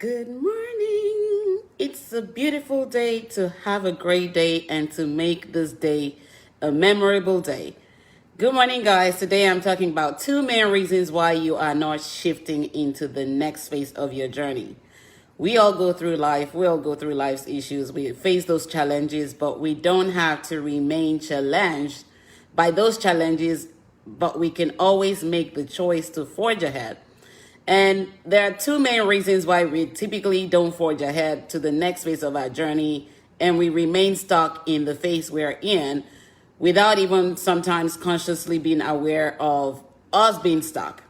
Good morning. It's a beautiful day to have a great day and to make this day a memorable day. Good morning, guys. Today I'm talking about two main reasons why you are not shifting into the next phase of your journey. We all go through life. We all go through life's issues. We face those challenges, but we don't have to remain challenged by those challenges, but we can always make the choice to forge ahead. And there are two main reasons why we typically don't forge ahead to the next phase of our journey and we remain stuck in the phase we're in without even sometimes consciously being aware of us being stuck.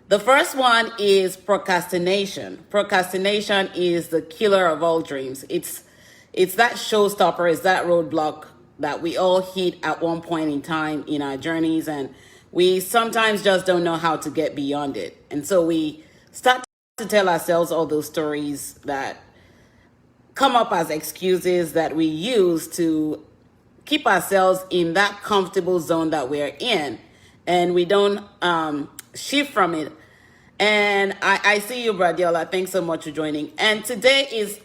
The first one is procrastination. Procrastination is the killer of all dreams. It's that showstopper, it's that roadblock that we all hit at one point in time in our journeys, and we sometimes just don't know how to get beyond it. And so we start to tell ourselves all those stories that come up as excuses that we use to keep ourselves in that comfortable zone that we're in, and we don't shift from it. And I see you, Bradiola. Thanks so much for joining. And today is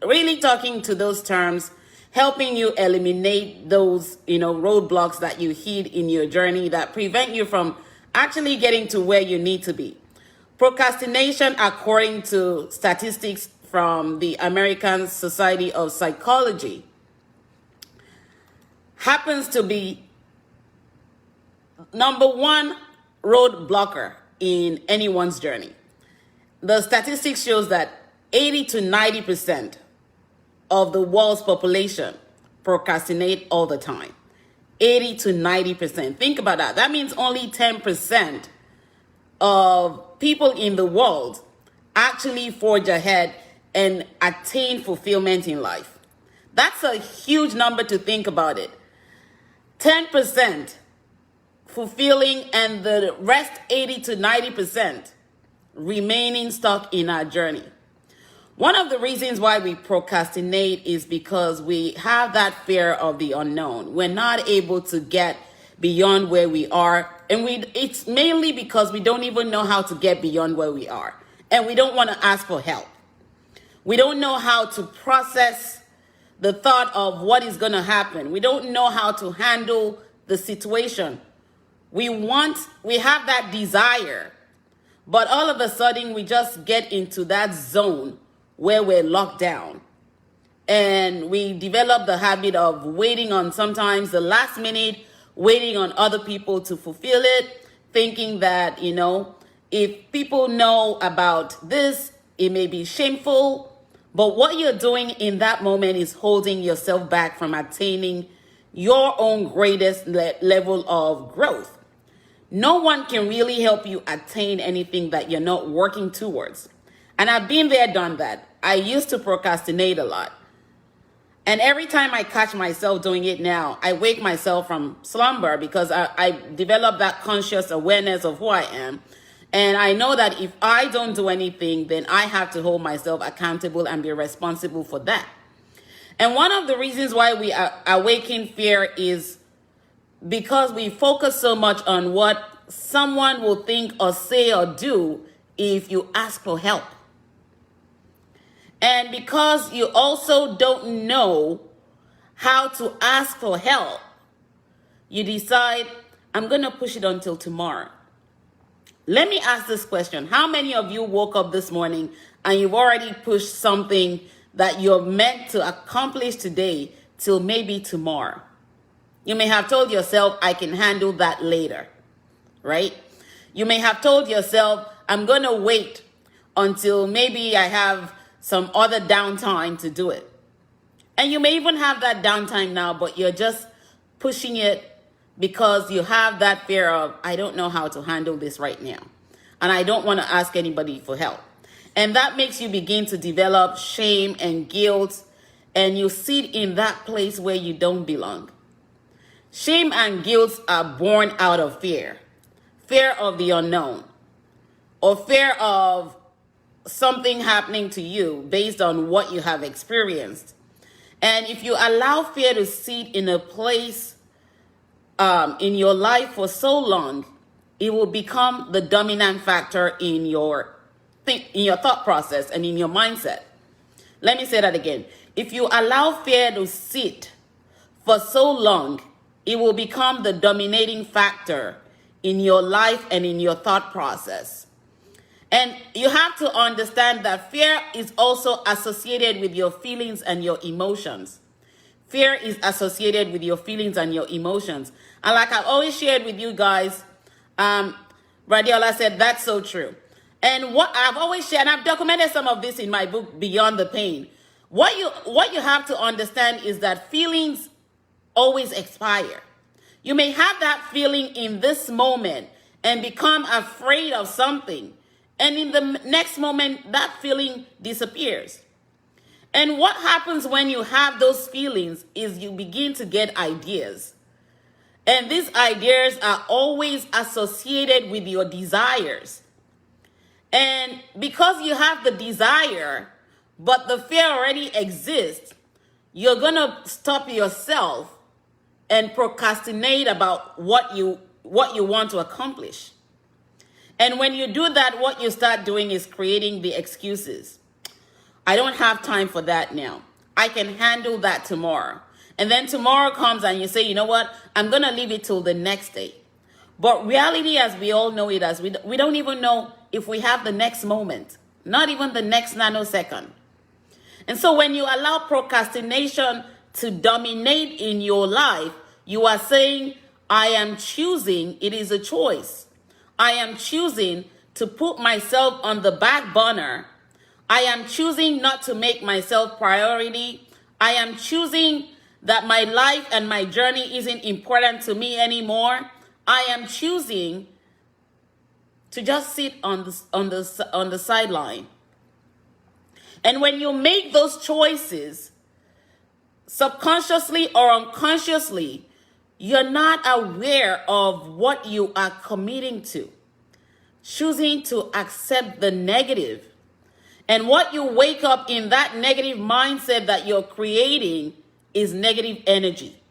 really talking to those terms, helping you eliminate those, roadblocks that you hit in your journey that prevent you from actually getting to where you need to be. Procrastination, according to statistics from the American Society of Psychology, happens to be number one roadblocker in anyone's journey. The statistics shows that 80 to 90% of the world's population procrastinate all the time. 80 to 90%. Think about that. That means only 10% of people in the world actually forge ahead and attain fulfillment in life. That's a huge number to think about it. 10% fulfilling and the rest 80 to 90% remaining stuck in our journey. One of the reasons why we procrastinate is because we have that fear of the unknown. We're not able to get beyond where we are. And it's mainly because we don't even know how to get beyond where we are. And we don't want to ask for help. We don't know how to process the thought of what is going to happen. We don't know how to handle the situation. We have that desire, but all of a sudden we just get into that zone where we're locked down. And we develop the habit of waiting on sometimes the last minute, waiting on other people to fulfill it, thinking that, if people know about this, it may be shameful. But what you're doing in that moment is holding yourself back from attaining your own greatest level of growth. No one can really help you attain anything that you're not working towards. And I've been there, done that. I used to procrastinate a lot. And every time I catch myself doing it now, I wake myself from slumber because I develop that conscious awareness of who I am. And I know that if I don't do anything, then I have to hold myself accountable and be responsible for that. And one of the reasons why we awaken fear is because we focus so much on what someone will think or say or do if you ask for help. And because you also don't know how to ask for help, you decide, I'm going to push it until tomorrow. Let me ask this question. How many of you woke up this morning and you've already pushed something that you're meant to accomplish today till maybe tomorrow? You may have told yourself, I can handle that later, right? You may have told yourself, I'm going to wait until maybe I have some other downtime to do it. And you may even have that downtime now, but you're just pushing it because you have that fear of, I don't know how to handle this right now. And I don't want to ask anybody for help. And that makes you begin to develop shame and guilt, and you sit in that place where you don't belong. Shame and guilt are born out of fear. Fear of the unknown, or fear of something happening to you based on what you have experienced. And if you allow fear to sit in a place in your life for so long, it will become the dominant factor in your thought process and in your mindset. Let me say that again. If you allow fear to sit for so long, it will become the dominating factor in your life and in your thought process. And you have to understand that fear is also associated with your feelings and your emotions. Fear is associated with your feelings and your emotions. And like I've always shared with you guys, Radiola said that's so true. And what I've always shared, and I've documented some of this in my book, Beyond the Pain. What you have to understand is that feelings always expire. You may have that feeling in this moment and become afraid of something. And in the next moment, that feeling disappears. And what happens when you have those feelings is you begin to get ideas. And these ideas are always associated with your desires. And because you have the desire, but the fear already exists, you're going to stop yourself and procrastinate about what you want to accomplish. And when you do that, what you start doing is creating the excuses. I don't have time for that now. I can handle that tomorrow. And then tomorrow comes and you say, you know what? I'm going to leave it till the next day. But reality, as we all know it as, we don't even know if we have the next moment, not even the next nanosecond. And so when you allow procrastination to dominate in your life, you are saying, I am choosing, it is a choice. I am choosing to put myself on the back burner. I am choosing not to make myself priority. I am choosing that my life and my journey isn't important to me anymore. I am choosing to just sit on the sideline. And when you make those choices, subconsciously or unconsciously, you're not aware of what you are committing to. Choosing to accept the negative. And what you wake up in that negative mindset that you're creating is negative energy.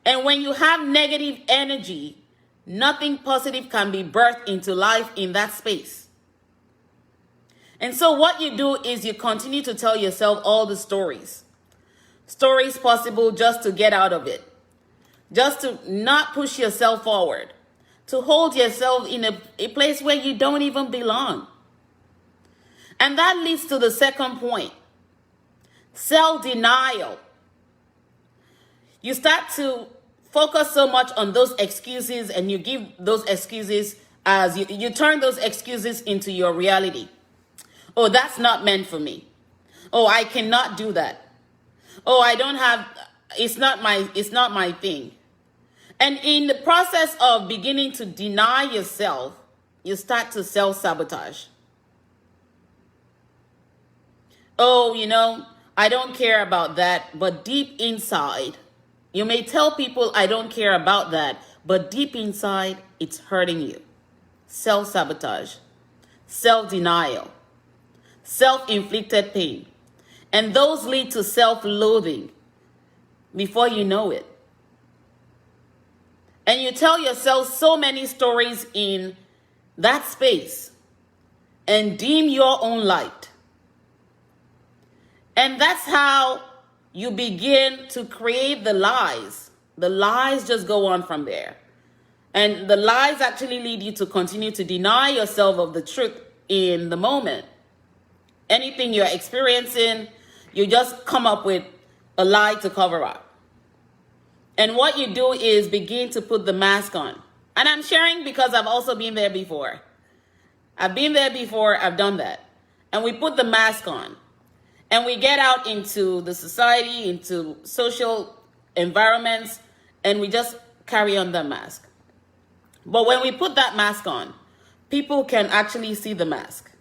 And when you have negative energy, nothing positive can be birthed into life in that space. And so what you do is you continue to tell yourself all the stories. Stories possible just to get out of it. Just to not push yourself forward. To hold yourself in a place where you don't even belong. And that leads to the second point. Self-denial. You start to focus so much on those excuses and you give those excuses as you turn those excuses into your reality. Oh, that's not meant for me. Oh, I cannot do that. Oh, I don't have, it's not my thing. And in the process of beginning to deny yourself, you start to self-sabotage. Oh, you know, I don't care about that, but deep inside, you may tell people I don't care about that, but deep inside, it's hurting you. Self-sabotage, self-denial, self-inflicted pain. And those lead to self-loathing before you know it. And you tell yourself so many stories in that space and dim your own light. And that's how you begin to create the lies. The lies just go on from there. And the lies actually lead you to continue to deny yourself of the truth in the moment. Anything you're experiencing, you just come up with a lie to cover up. And what you do is begin to put the mask on. And I'm sharing because I've also been there before. I've been there before, I've done that. And we put the mask on. And we get out into the society, into social environments, and we just carry on the mask. But when we put that mask on, people can actually see the mask.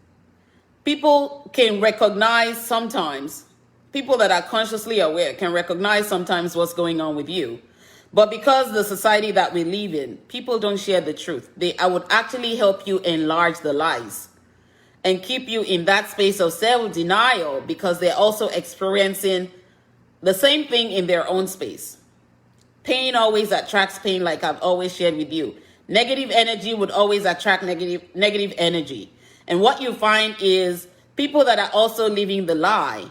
People can recognize sometimes, people that are consciously aware can recognize sometimes what's going on with you. But because the society that we live in, people don't share the truth. I would actually help you enlarge the lies and keep you in that space of self-denial because they're also experiencing the same thing in their own space. Pain always attracts pain, like I've always shared with you. Negative energy would always attract negative energy. And what you find is people that are also living the lie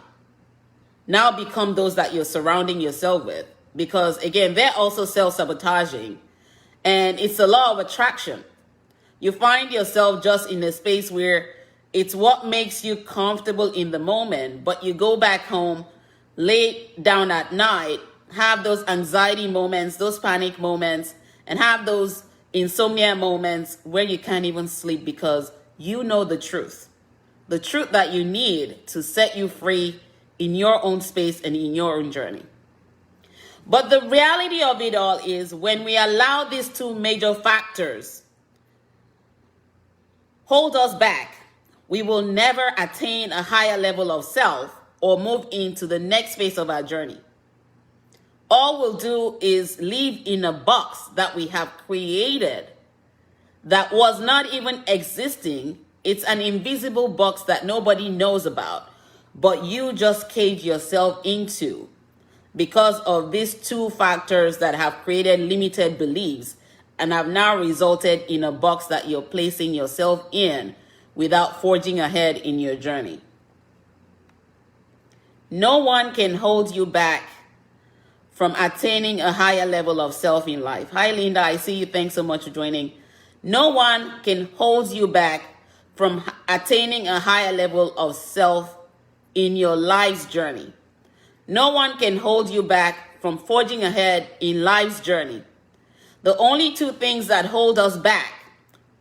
now become those that you're surrounding yourself with. Because again, they're also self-sabotaging. And it's a law of attraction. You find yourself just in a space where it's what makes you comfortable in the moment, but you go back home, lay down at night, have those anxiety moments, those panic moments, and have those insomnia moments where you can't even sleep because you know the truth that you need to set you free in your own space and in your own journey. But the reality of it all is when we allow these two major factors hold us back, we will never attain a higher level of self or move into the next phase of our journey. All we'll do is live in a box that we have created that was not even existing. It's an invisible box that nobody knows about, but you just cage yourself into because of these two factors that have created limited beliefs and have now resulted in a box that you're placing yourself in without forging ahead in your journey. No one can hold you back from attaining a higher level of self in life. Hi, Linda. I see you. Thanks so much for joining. No one can hold you back from attaining a higher level of self in your life's journey. No one can hold you back from forging ahead in life's journey. The only two things that hold us back,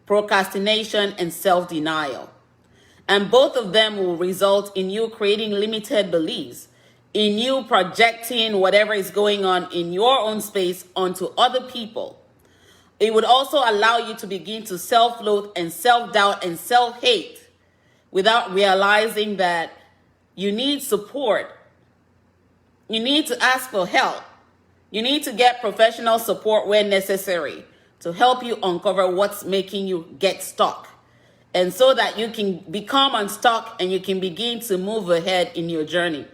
procrastination and self-denial. And both of them will result in you creating limited beliefs, in you projecting whatever is going on in your own space onto other people. It would also allow you to begin to self-loathe and self-doubt and self-hate without realizing that you need support. You need to ask for help. You need to get professional support where necessary to help you uncover what's making you get stuck. And so that you can become unstuck and you can begin to move ahead in your journey.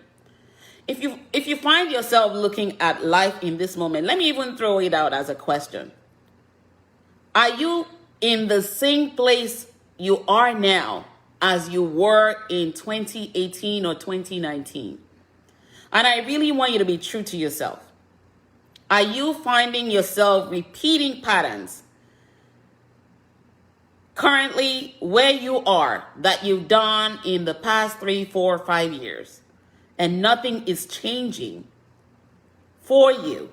If you find yourself looking at life in this moment, let me even throw it out as a question. Are you in the same place you are now as you were in 2018 or 2019? And I really want you to be true to yourself. Are you finding yourself repeating patterns currently where you are that you've done in the past 3, 4, 5 years, and nothing is changing for you,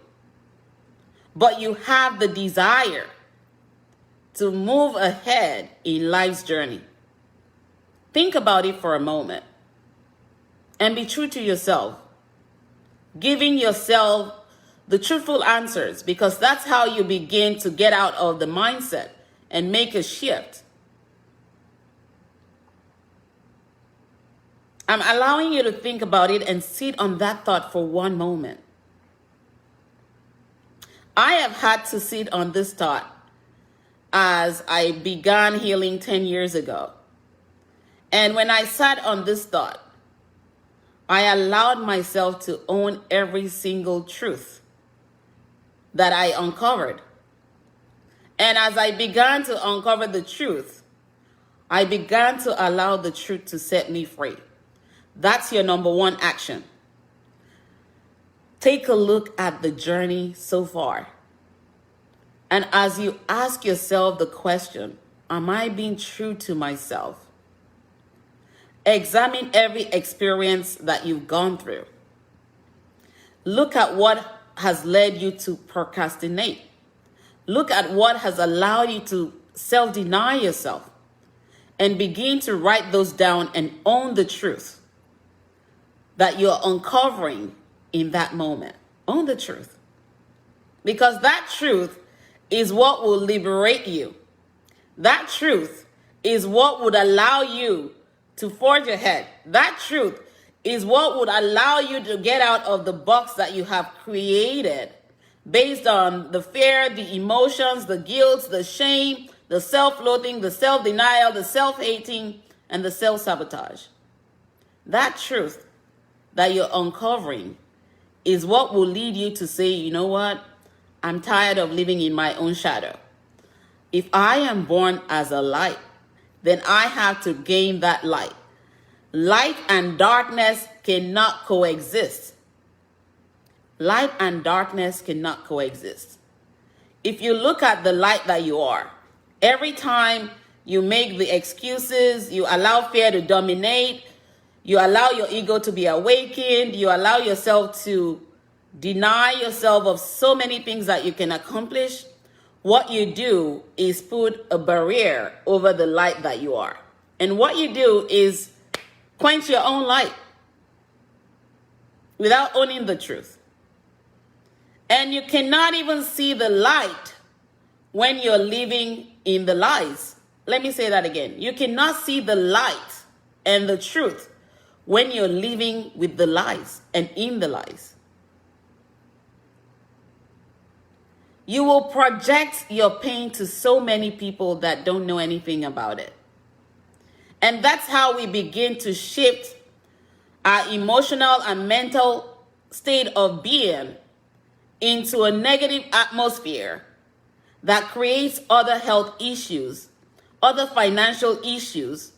but you have the desire to move ahead in life's journey? Think about it for a moment and be true to yourself, giving yourself the truthful answers, because that's how you begin to get out of the mindset and make a shift. I'm allowing you to think about it and sit on that thought for one moment. I have had to sit on this thought as I began healing 10 years ago. And when I sat on this thought, I allowed myself to own every single truth that I uncovered. And as I began to uncover the truth, I began to allow the truth to set me free. That's your number one action. Take a look at the journey so far. And as you ask yourself the question, am I being true to myself? Examine every experience that you've gone through. Look at what has led you to procrastinate. Look at what has allowed you to self-deny yourself, and begin to write those down and own the truth that you're uncovering in that moment. Own the truth. Because that truth is what will liberate you. That truth is what would allow you to forge ahead. That truth is what would allow you to get out of the box that you have created based on the fear, the emotions, the guilt, the shame, the self-loathing, the self-denial, the self-hating, and the self-sabotage. That truth that you're uncovering is what will lead you to say, you know what? I'm tired of living in my own shadow. If I am born as a light, then I have to gain that light. Light and darkness cannot coexist. Light and darkness cannot coexist. If you look at the light that you are, every time you make the excuses, you allow fear to dominate, you allow your ego to be awakened, you allow yourself to deny yourself of so many things that you can accomplish, what you do is put a barrier over the light that you are. And what you do is quench your own light without owning the truth. And you cannot even see the light when you're living in the lies. Let me say that again. You cannot see the light and the truth when you're living with the lies and in the lies. You will project your pain to so many people that don't know anything about it. And that's how we begin to shift our emotional and mental state of being into a negative atmosphere that creates other health issues, other financial issues,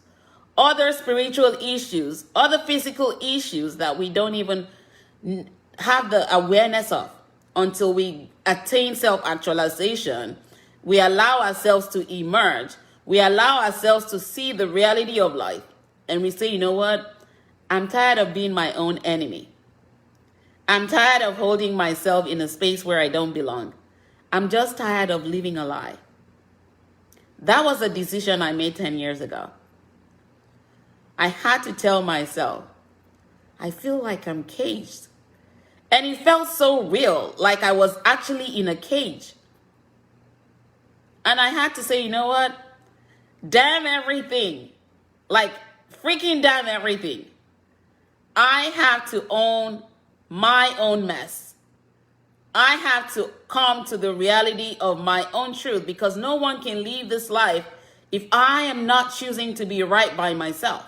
other spiritual issues, other physical issues that we don't even have the awareness of until we attain self-actualization. We allow ourselves to emerge. We allow ourselves to see the reality of life. And we say, you know what? I'm tired of being my own enemy. I'm tired of holding myself in a space where I don't belong. I'm just tired of living a lie. That was a decision I made 10 years ago. I had to tell myself, I feel like I'm caged. And it felt so real, like I was actually in a cage. And I had to say, you know what? Damn everything. Like, freaking damn everything. I have to own my own mess. I have to come to the reality of my own truth, because no one can live this life if I am not choosing to be right by myself.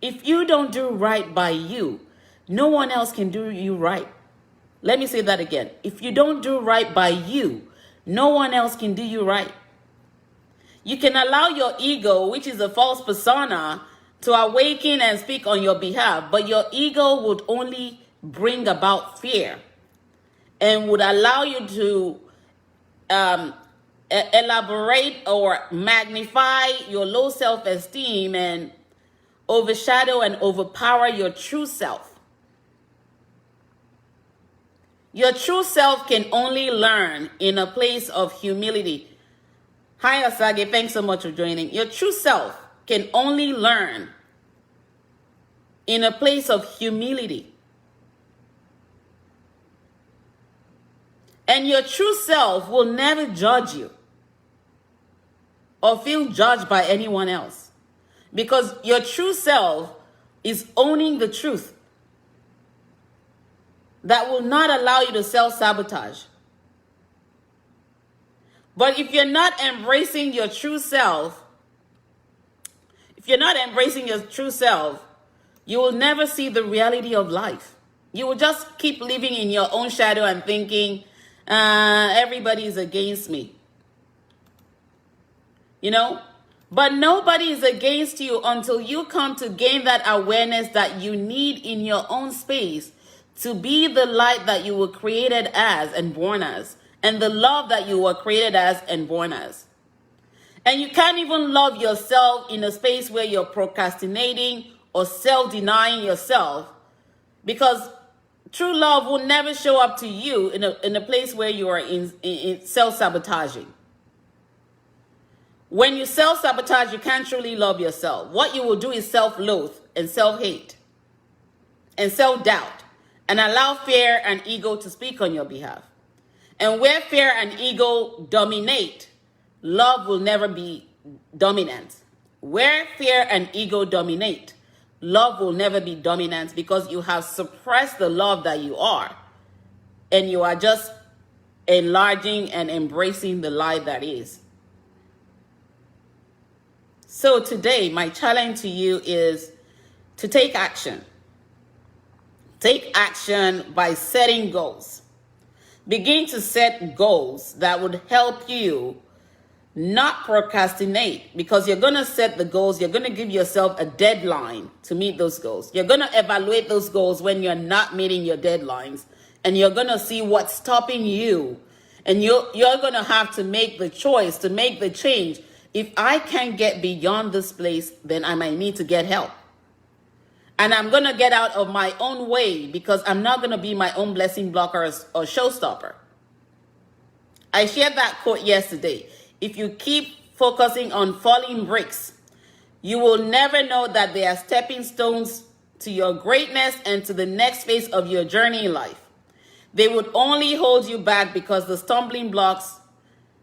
If you don't do right by you, no one else can do you right. Let me say that again. If you don't do right by you, no one else can do you right. You can allow your ego, which is a false persona, to awaken and speak on your behalf, but your ego would only bring about fear and would allow you to elaborate or magnify your low self-esteem and overshadow and overpower your true self. Your true self can only learn in a place of humility. Hi, Asage. Thanks so much for joining. Your true self can only learn in a place of humility. And your true self will never judge you or feel judged by anyone else, because your true self is owning the truth that will not allow you to self-sabotage. But if you're not embracing your true self, you will never see the reality of life. You will just keep living in your own shadow and thinking, everybody is against me. You know? But nobody is against you until you come to gain that awareness that you need in your own space to be the light that you were created as and born as, and the love that you were created as and born as. And you can't even love yourself in a space where you're procrastinating or self-denying yourself, because true love will never show up to you in a place where you are in self-sabotaging. When you self-sabotage, you can't truly love yourself. What you will do is self-loathe and self-hate and self-doubt, and allow fear and ego to speak on your behalf. And where fear and ego dominate, love will never be dominant. Where fear and ego dominate, love will never be dominant, because you have suppressed the love that you are, and you are just enlarging and embracing the lie that is. So today, my challenge to you is to take action. Take action by setting goals. Begin to set goals that would help you not procrastinate, because you're going to set the goals. You're going to give yourself a deadline to meet those goals. You're going to evaluate those goals when you're not meeting your deadlines, and you're going to see what's stopping you. And you're going to have to make the choice, to make the change. If I can't get beyond this place, then I might need to get help. And I'm going to get out of my own way, because I'm not going to be my own blessing blocker or showstopper. I shared that quote yesterday. If you keep focusing on falling bricks, you will never know that they are stepping stones to your greatness and to the next phase of your journey in life. They would only hold you back, because the stumbling blocks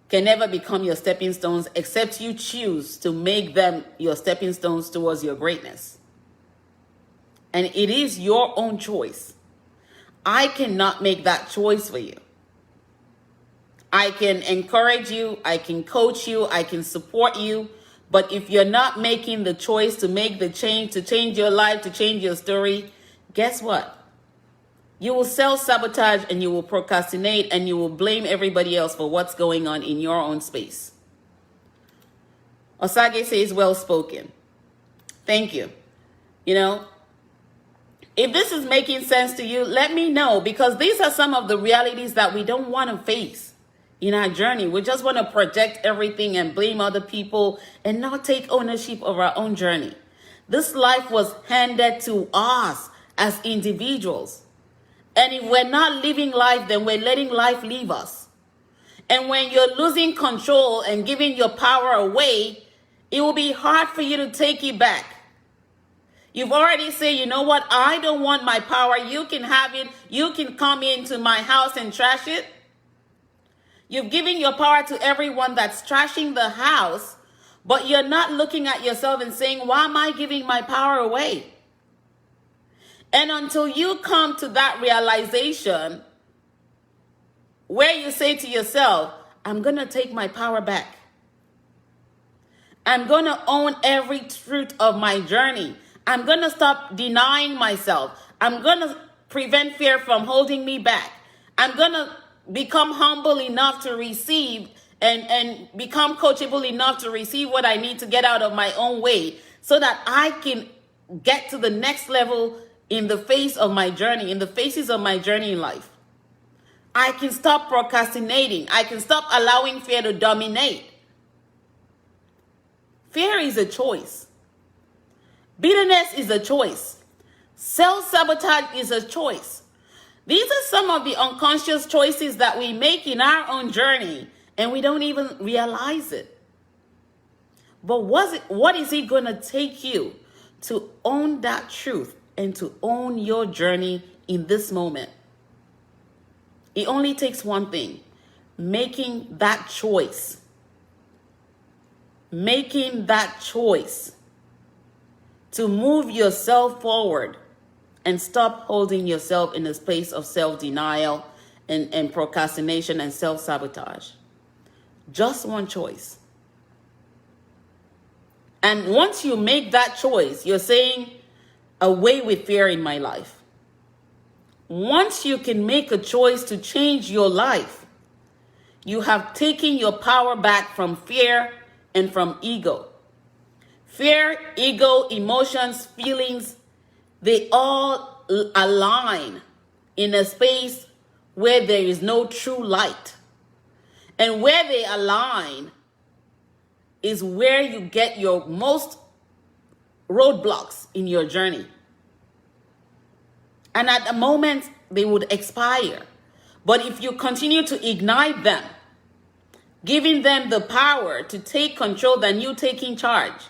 can never become your stepping stones, except you choose to make them your stepping stones towards your greatness. And it is your own choice. I cannot make that choice for you. I can encourage you, I can coach you, I can support you. But if you're not making the choice to make the change, to change your life, to change your story, guess what? You will self-sabotage, and you will procrastinate, and you will blame everybody else for what's going on in your own space. Osage says, well spoken. Thank you. You know, if this is making sense to you, let me know, because these are some of the realities that we don't want to face in our journey. We just want to project everything and blame other people and not take ownership of our own journey. This life was handed to us as individuals. And if we're not living life, then we're letting life leave us. And when you're losing control and giving your power away, it will be hard for you to take it back. You've already said, you know what? I don't want my power. You can have it. You can come into my house and trash it. You've given your power to everyone that's trashing the house, but you're not looking at yourself and saying, why am I giving my power away? And until you come to that realization where you say to yourself, I'm going to take my power back. I'm going to own every truth of my journey. I'm going to stop denying myself. I'm going to prevent fear from holding me back. I'm going to become humble enough to receive and become coachable enough to receive what I need to get out of my own way, so that I can get to the next level in the face of my journey, in the phases of my journey in life. I can stop procrastinating. I can stop allowing fear to dominate. Fear is a choice. Bitterness is a choice. Self-sabotage is a choice. These are some of the unconscious choices that we make in our own journey, and we don't even realize it. But what is it going to take you to own that truth and to own your journey in this moment? It only takes one thing: making that choice. Making that choice to move yourself forward and stop holding yourself in a space of self-denial and procrastination and self-sabotage. Just one choice. And once you make that choice, you're saying, away with fear in my life. Once you can make a choice to change your life, you have taken your power back from fear and from ego. Fear, ego, emotions, feelings, they all align in a space where there is no true light. And where they align is where you get your most roadblocks in your journey. And at the moment, they would expire. But if you continue to ignite them, giving them the power to take control than you taking charge,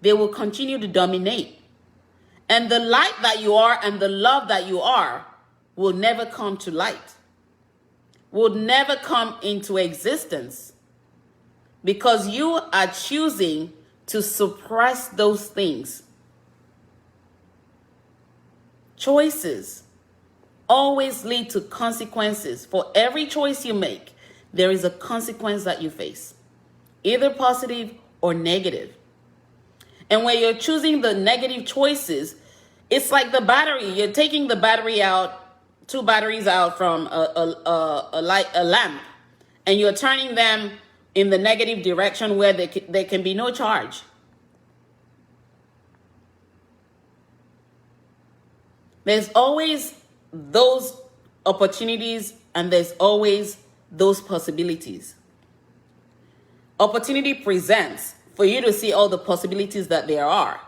they will continue to dominate. And the light that you are and the love that you are will never come to light, will never come into existence, because you are choosing to suppress those things. Choices always lead to consequences. For every choice you make, there is a consequence that you face, either positive or negative. And when you're choosing the negative choices, it's like the battery. You're taking the battery out, two batteries out from a lamp, and you're turning them in the negative direction where there can be no charge. There's always those opportunities and there's always those possibilities. Opportunity presents for you to see all the possibilities that there are.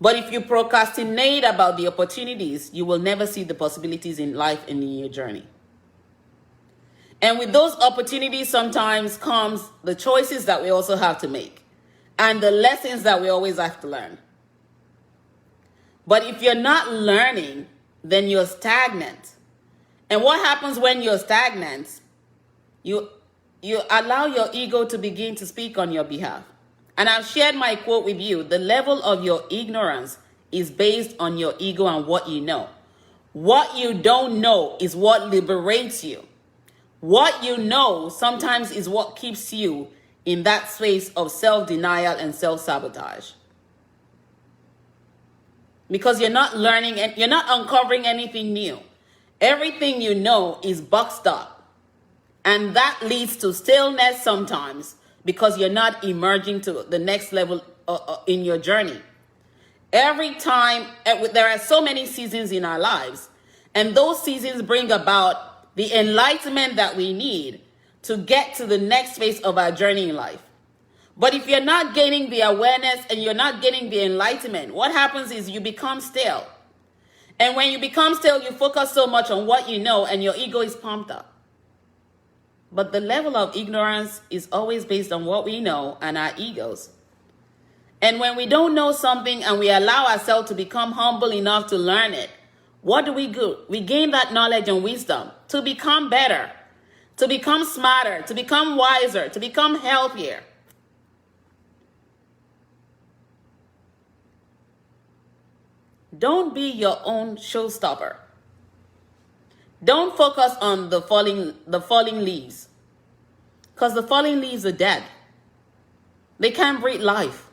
But if you procrastinate about the opportunities, you will never see the possibilities in life and in your journey. And with those opportunities sometimes comes the choices that we also have to make and the lessons that we always have to learn. But if you're not learning, then you're stagnant. And what happens when you're stagnant? You allow your ego to begin to speak on your behalf. And I've shared my quote with you. The level of your ignorance is based on your ego and what you know. What you don't know is what liberates you. What you know sometimes is what keeps you in that space of self-denial and self-sabotage. Because you're not learning and you're not uncovering anything new. Everything you know is boxed up. And that leads to stillness sometimes because you're not emerging to the next level in your journey. Every time, there are so many seasons in our lives, and those seasons bring about the enlightenment that we need to get to the next phase of our journey in life. But if you're not gaining the awareness and you're not getting the enlightenment, what happens is you become stale. And when you become stale, you focus so much on what you know and your ego is pumped up. But the level of ignorance is always based on what we know and our egos. And when we don't know something and we allow ourselves to become humble enough to learn it, what do? We gain that knowledge and wisdom to become better, to become smarter, to become wiser, to become healthier. Don't be your own showstopper. Don't focus on the falling leaves. Because the falling leaves are dead. They can't breathe life.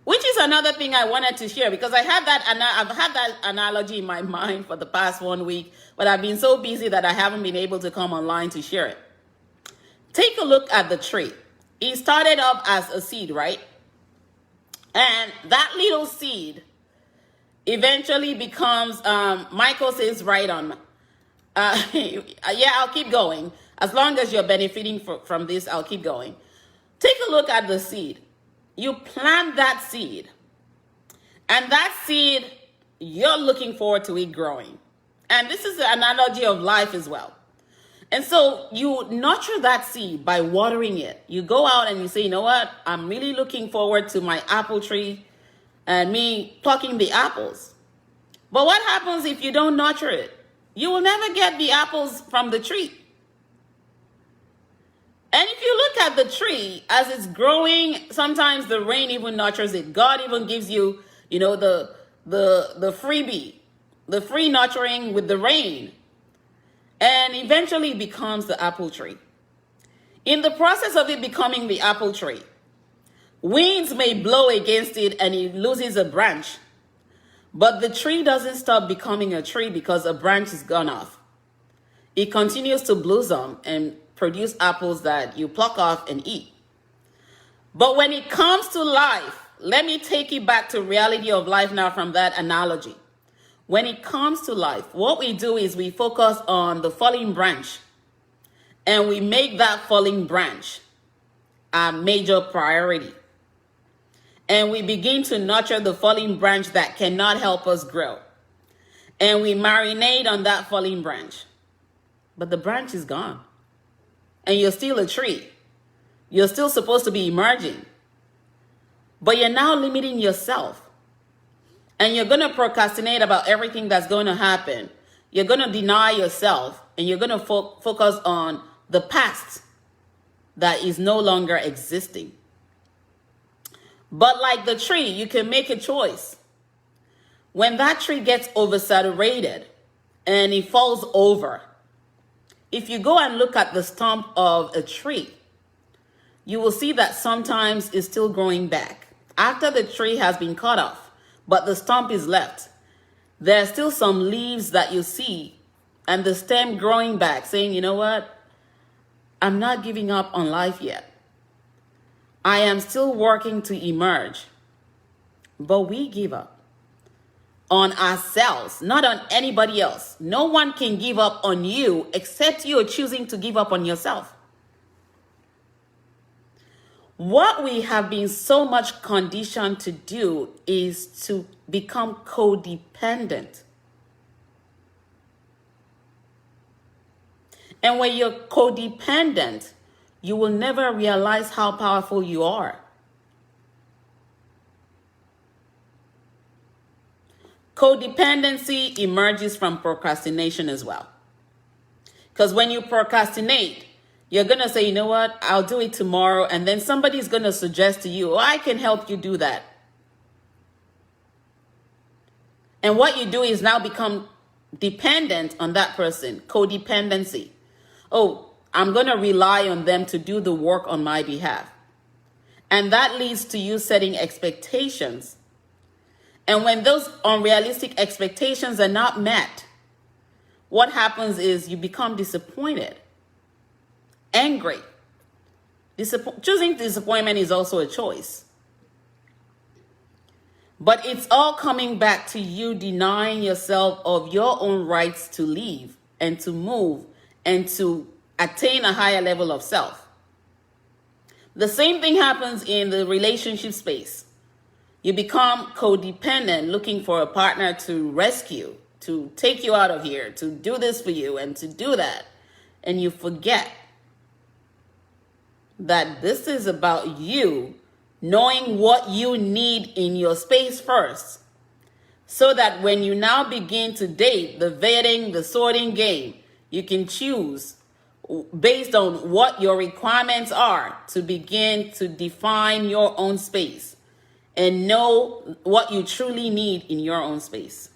Which is another thing I wanted to share, because I've had that analogy in my mind for the past 1 week, but I've been so busy that I haven't been able to come online to share it. Take a look at the tree. It started off as a seed, right? And that little seed eventually becomes, Michael says right on. Yeah, I'll keep going. As long as you're benefiting from this, I'll keep going. Take a look at the seed. You plant that seed. And that seed, you're looking forward to it growing. And this is an analogy of life as well. And so you nurture that seed by watering it. You go out and you say, you know what? I'm really looking forward to my apple tree and me plucking the apples. But what happens if you don't nurture it? You will never get the apples from the tree. And if you look at the tree as it's growing, sometimes the rain even nurtures it. God even gives you, the freebie, the free nurturing with the rain. And eventually it becomes the apple tree. In the process of it becoming the apple tree, winds may blow against it and it loses a branch. But the tree doesn't stop becoming a tree because a branch is gone off. It continues to blossom and produce apples that you pluck off and eat. But when it comes to life, let me take you back to reality of life now from that analogy. When it comes to life, what we do is we focus on the falling branch and we make that falling branch our major priority. And we begin to nurture the falling branch that cannot help us grow. And we marinate on that falling branch. But the branch is gone. And you're still a tree. You're still supposed to be emerging. But you're now limiting yourself. And you're going to procrastinate about everything that's going to happen. You're going to deny yourself. And you're going to focus on the past that is no longer existing. But like the tree, you can make a choice. When that tree gets oversaturated and it falls over, if you go and look at the stump of a tree, you will see that sometimes it's still growing back. After the tree has been cut off, but the stump is left, there are still some leaves that you see and the stem growing back saying, you know what? I'm not giving up on life yet. I am still working to emerge. But we give up on ourselves, not on anybody else. No one can give up on you except you are choosing to give up on yourself. What we have been so much conditioned to do is to become codependent. And when you're codependent, you will never realize how powerful you are. Codependency emerges from procrastination as well. Because when you procrastinate, you're going to say, you know what, I'll do it tomorrow. And then somebody's going to suggest to you, oh, I can help you do that. And what you do is now become dependent on that person. Codependency. Oh, I'm going to rely on them to do the work on my behalf. And that leads to you setting expectations. And when those unrealistic expectations are not met, what happens is you become disappointed, angry. Choosing disappointment is also a choice. But it's all coming back to you denying yourself of your own rights to live and to move and to attain a higher level of self. The same thing happens in the relationship space. You become codependent, looking for a partner to rescue, to take you out of here, to do this for you and to do that. And you forget that this is about you knowing what you need in your space first. So that when you now begin to date, the vetting, the sorting game, you can choose based on what your requirements are to begin to define your own space. And know what you truly need in your own space.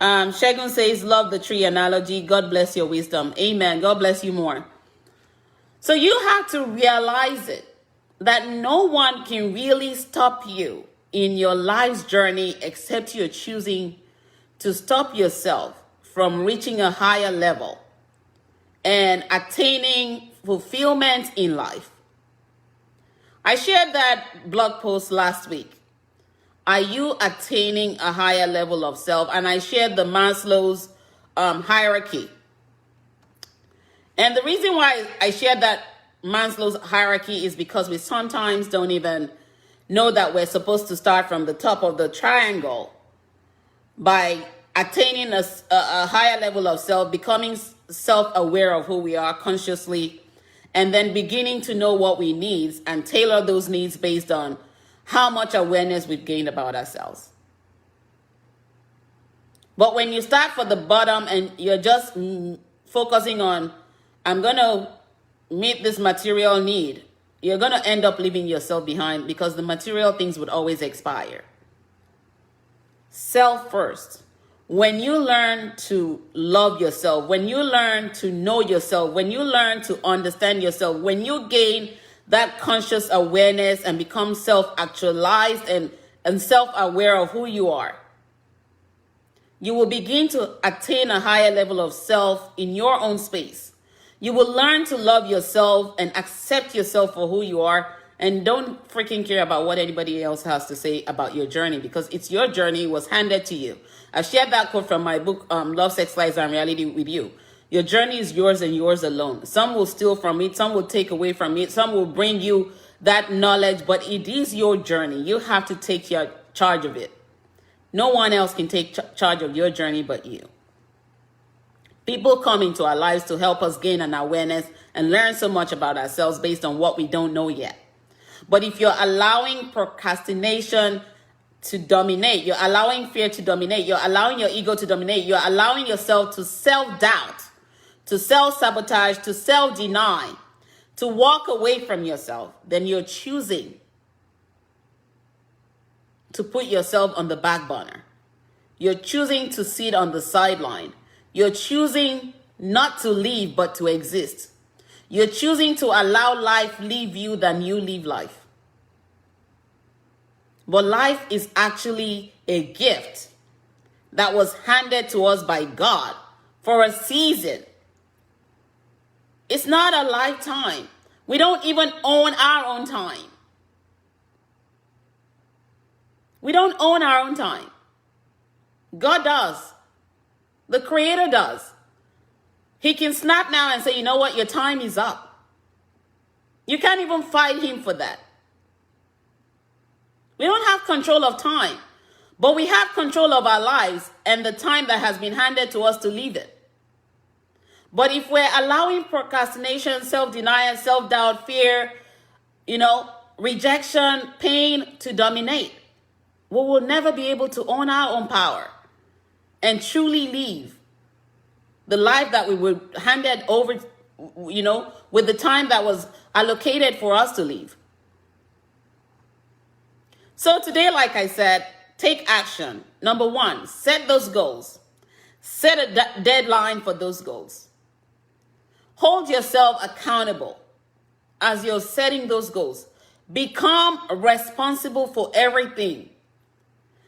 Shegun says, love the tree analogy. God bless your wisdom. Amen. God bless you more. So you have to realize it, that no one can really stop you in your life's journey except you're choosing to stop yourself from reaching a higher level and attaining fulfillment in life. I shared that blog post last week. Are you attaining a higher level of self? And I shared the Maslow's hierarchy. And the reason why I shared that Maslow's hierarchy is because we sometimes don't even know that we're supposed to start from the top of the triangle by attaining a higher level of self, becoming self-aware of who we are consciously, and then beginning to know what we need and tailor those needs based on how much awareness we've gained about ourselves. But when you start from the bottom and you're just focusing on, I'm going to meet this material need, you're going to end up leaving yourself behind because the material things would always expire. Self first. When you learn to love yourself, when you learn to know yourself, when you learn to understand yourself, when you gain that conscious awareness and become self-actualized and self-aware of who you are, you will begin to attain a higher level of self in your own space. You will learn to love yourself and accept yourself for who you are. And don't freaking care about what anybody else has to say about your journey, because it's your journey. It was handed to you. I shared that quote from my book, Love, Sex, Lies, and Reality with you. Your journey is yours and yours alone. Some will steal from it. Some will take away from it. Some will bring you that knowledge, but it is your journey. You have to take charge of it. No one else can take charge of your journey but you. People come into our lives to help us gain an awareness and learn so much about ourselves based on what we don't know yet. But if you're allowing procrastination to dominate, you're allowing fear to dominate, you're allowing your ego to dominate, you're allowing yourself to self-doubt, to self-sabotage, to self-deny, to walk away from yourself, then you're choosing to put yourself on the back burner. You're choosing to sit on the sideline. You're choosing not to live, but to exist. You're choosing to allow life live you than you live life. But life is actually a gift that was handed to us by God for a season. It's not a lifetime. We don't even own our own time. We don't own our own time. God does. The Creator does. He can snap now and say, you know what, your time is up. You can't even fight him for that. We don't have control of time, but we have control of our lives and the time that has been handed to us to live it. But if we're allowing procrastination, self-denial, self-doubt, fear, rejection, pain to dominate, we will never be able to own our own power and truly live the life that we were handed over, with the time that was allocated for us to live. So today, like I said, take action. Number one, set those goals. Set a deadline for those goals. Hold yourself accountable as you're setting those goals. Become responsible for everything.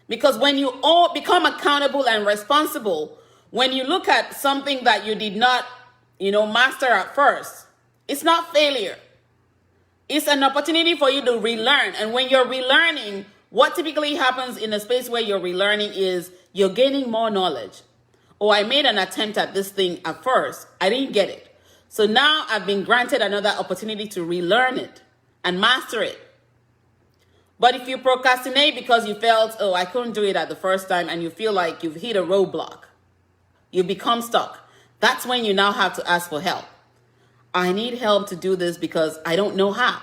Because when you all become accountable and responsible, when you look at something that you did not, master at first, it's not failure. It's an opportunity for you to relearn. And when you're relearning, what typically happens in a space where you're relearning is you're gaining more knowledge. Oh, I made an attempt at this thing at first. I didn't get it. So now I've been granted another opportunity to relearn it and master it. But if you procrastinate because you felt, oh, I couldn't do it at the first time, and you feel like you've hit a roadblock, you become stuck, that's when you now have to ask for help. I need help to do this because I don't know how.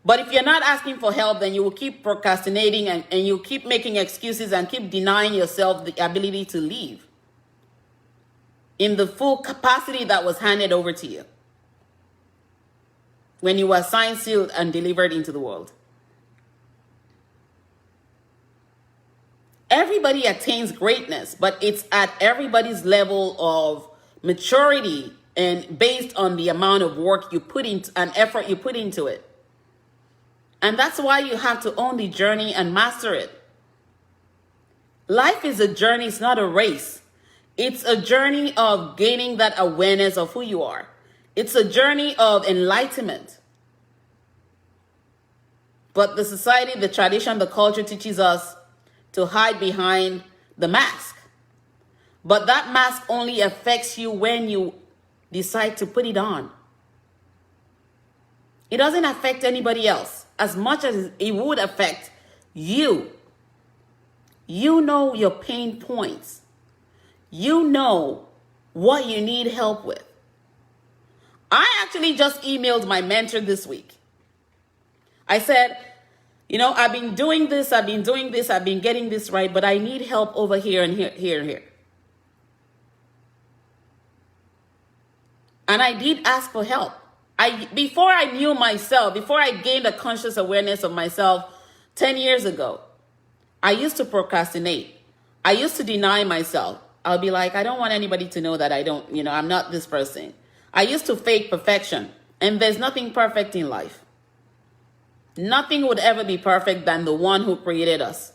But if you're not asking for help, then you will keep procrastinating and you keep making excuses and keep denying yourself the ability to live in the full capacity that was handed over to you when you were signed, sealed, and delivered into the world. Everybody attains greatness, but it's at everybody's level of maturity and based on the amount of work you put into and effort you put into it. And that's why you have to own the journey and master it. Life is a journey, it's not a race. It's a journey of gaining that awareness of who you are. It's a journey of enlightenment. But the society, the tradition, the culture teaches us to hide behind the mask. But that mask only affects you when you decide to put it on. It doesn't affect anybody else as much as it would affect you. You know your pain points. You know what you need help with. I actually just emailed my mentor this week. I said, I've been doing this, I've been getting this right, but I need help over here and here and here. And I did ask for help. Before I knew myself, before I gained a conscious awareness of myself 10 years ago, I used to procrastinate. I used to deny myself. I'll be like, I don't want anybody to know that I'm not this person. I used to fake perfection, and there's nothing perfect in life. Nothing would ever be perfect than the one who created us.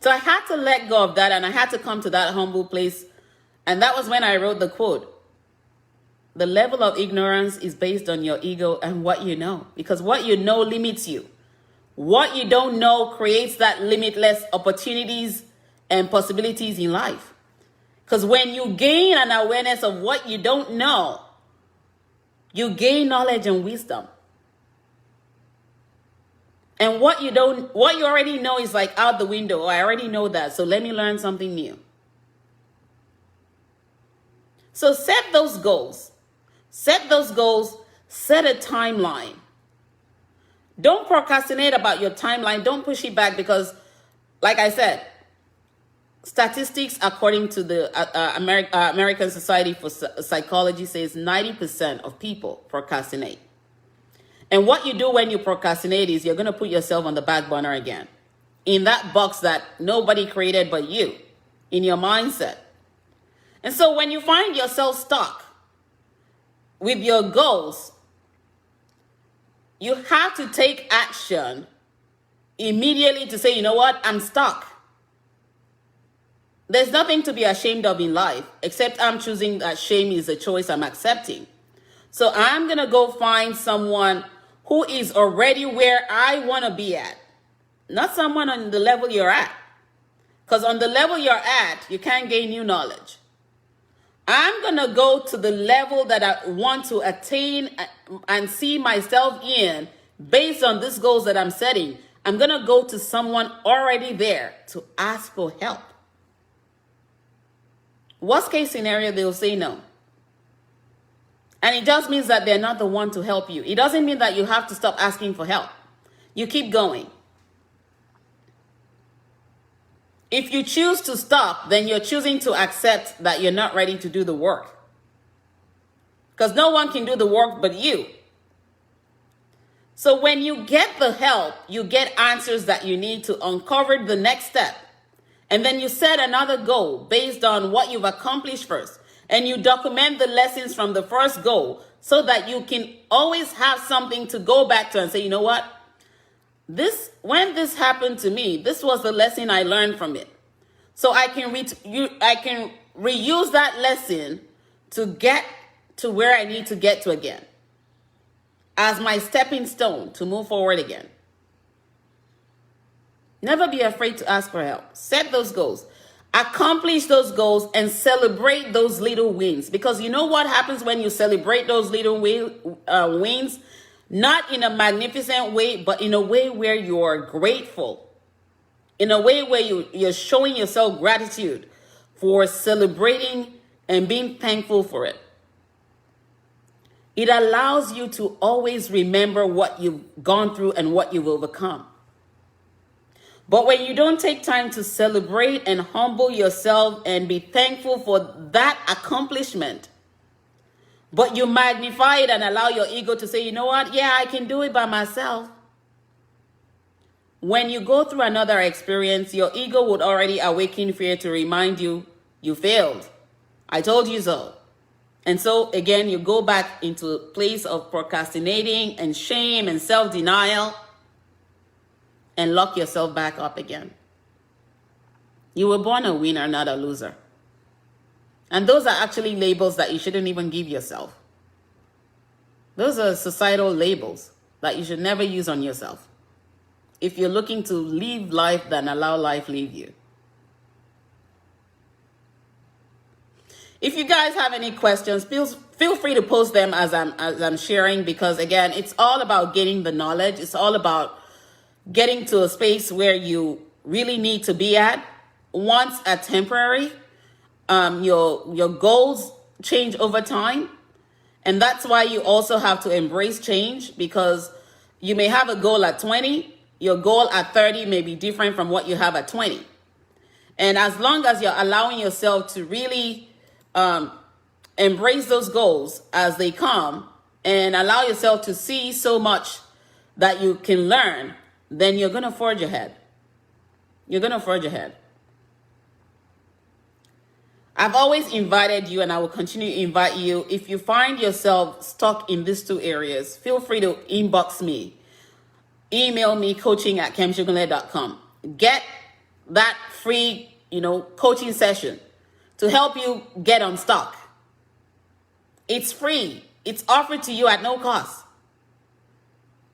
So I had to let go of that, and I had to come to that humble place. And that was when I wrote the quote. The level of ignorance is based on your ego and what you know, because what you know limits you. What you don't know creates that limitless opportunities and possibilities in life. Because when you gain an awareness of what you don't know, you gain knowledge and wisdom. And what you already know is like out the window. Oh, I already know that, so let me learn something new. So set those goals. Set those goals. Set a timeline. Don't procrastinate about your timeline. Don't push it back because, like I said, statistics according to the American Society for Psychology says 90% of people procrastinate. And what you do when you procrastinate is you're going to put yourself on the back burner again, in that box that nobody created but you, in your mindset. And so when you find yourself stuck with your goals, you have to take action immediately to say, you know what, I'm stuck. There's nothing to be ashamed of in life, except I'm choosing that shame is a choice I'm accepting. So I'm going to go find someone who is already where I want to be at, not someone on the level you're at. Because on the level you're at, you can't gain new knowledge. I'm going to go to the level that I want to attain and see myself in based on these goals that I'm setting. I'm going to go to someone already there to ask for help. Worst case scenario, they'll say no. And it just means that they're not the one to help you. It doesn't mean that you have to stop asking for help. You keep going. If you choose to stop, then you're choosing to accept that you're not ready to do the work. Because no one can do the work but you. So when you get the help, you get answers that you need to uncover the next step. And then you set another goal based on what you've accomplished first. And you document the lessons from the first goal so that you can always have something to go back to and say, you know what? When this happened to me, this was the lesson I learned from it. So I can reuse that lesson to get to where I need to get to again, as my stepping stone to move forward again. Never be afraid to ask for help. Set those goals. Accomplish those goals and celebrate those little wins. Because you know what happens when you celebrate those little wins? Not in a magnificent way, but in a way where you're grateful. In a way where you're showing yourself gratitude for celebrating and being thankful for it. It allows you to always remember what you've gone through and what you've overcome. But when you don't take time to celebrate and humble yourself and be thankful for that accomplishment, but you magnify it and allow your ego to say, you know what? Yeah, I can do it by myself. When you go through another experience, your ego would already awaken fear to remind you, you failed. I told you so. And so, again, you go back into a place of procrastinating and shame and self-denial and lock yourself back up again. You were born a winner, not a loser. And those are actually labels that you shouldn't even give yourself. Those are societal labels that you should never use on yourself. If you're looking to live life, then allow life leave you. If you guys have any questions, feel free to post them as I'm sharing, because again, it's all about getting the knowledge. It's all about getting to a space where you really need to be at. Wants are temporary. Your goals change over time. And that's why you also have to embrace change, because you may have a goal at 20. Your goal at 30 may be different from what you have at 20. And as long as you're allowing yourself to really embrace those goals as they come and allow yourself to see so much that you can learn, then you're going to forge ahead. You're going to forge ahead. I've always invited you, and I will continue to invite you. If you find yourself stuck in these two areas, feel free to inbox me. Email me, coaching@kemisogunle.com. Get that free, coaching session to help you get unstuck. It's free. It's offered to you at no cost.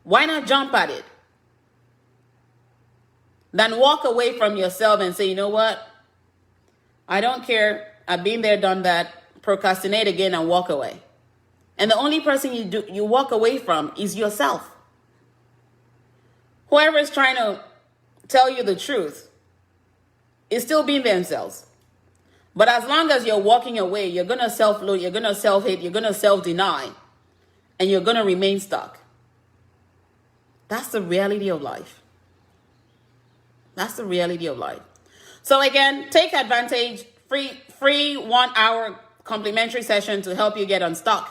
Why not jump at it? Then walk away from yourself and say, you know what? I don't care. I've been there, done that. Procrastinate again and walk away. And the only person you walk away from is yourself. Whoever is trying to tell you the truth is still being themselves. But as long as you're walking away, you're going to self-loathe, you're going to self-hate, you're going to self-deny, and you're going to remain stuck. That's the reality of life. That's the reality of life. So again, take advantage. Free 1 hour complimentary session to help you get unstuck.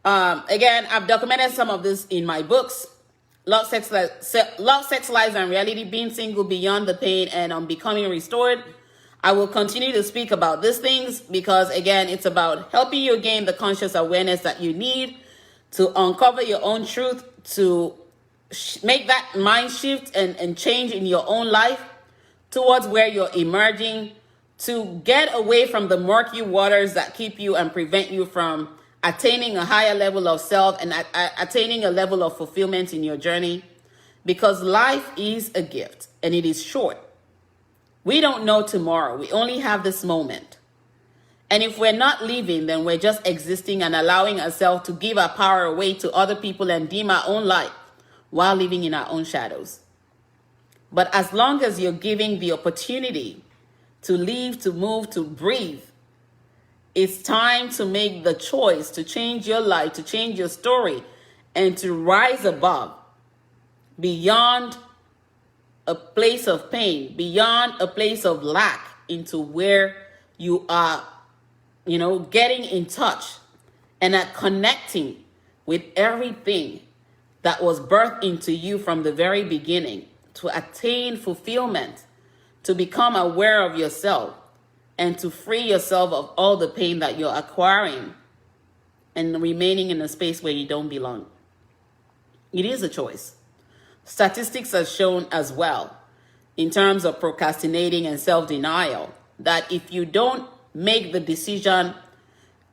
Again, I've documented some of this in my books. Love, Sex, Lies, and Reality, Being Single, Beyond the Pain, and on Becoming Restored. I will continue to speak about these things because, again, it's about helping you gain the conscious awareness that you need to uncover your own truth, to make that mind shift and change in your own life towards where you're emerging to get away from the murky waters that keep you and prevent you from attaining a higher level of self and attaining a level of fulfillment in your journey. Because life is a gift and it is short. We don't know tomorrow. We only have this moment. And if we're not living, then we're just existing and allowing ourselves to give our power away to other people and dim our own light while living in our own shadows. But as long as you're giving the opportunity to live, to move, to breathe, it's time to make the choice to change your life, to change your story, and to rise above, beyond a place of pain, beyond a place of lack, into where you are, getting in touch and are connecting with everything that was birthed into you from the very beginning, to attain fulfillment, to become aware of yourself, and to free yourself of all the pain that you're acquiring and remaining in a space where you don't belong. It is a choice. Statistics have shown as well, in terms of procrastinating and self-denial, that if you don't make the decision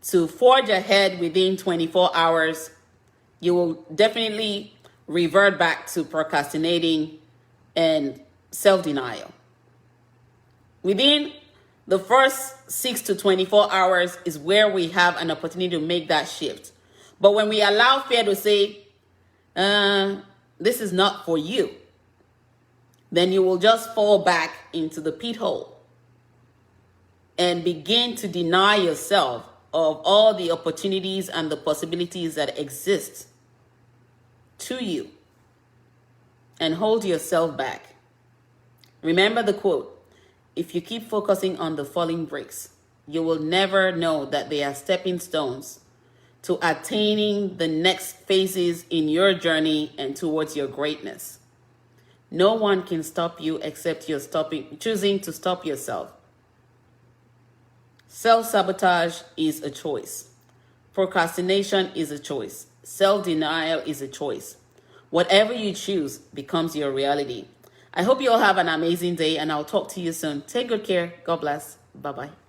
to forge ahead within 24 hours, you will definitely revert back to procrastinating and self-denial. Within the first 6 to 24 hours is where we have an opportunity to make that shift. But when we allow fear to say, this is not for you, then you will just fall back into the pit hole and begin to deny yourself of all the opportunities and the possibilities that exist to you, and hold yourself back. Remember the quote, if you keep focusing on the falling bricks, you will never know that they are stepping stones to attaining the next phases in your journey and towards your greatness. No one can stop you except you're choosing to stop yourself. Self-sabotage is a choice. Procrastination is a choice. Self-denial is a choice. Whatever you choose becomes your reality. I hope you all have an amazing day, and I'll talk to you soon. Take good care. God bless. Bye-bye.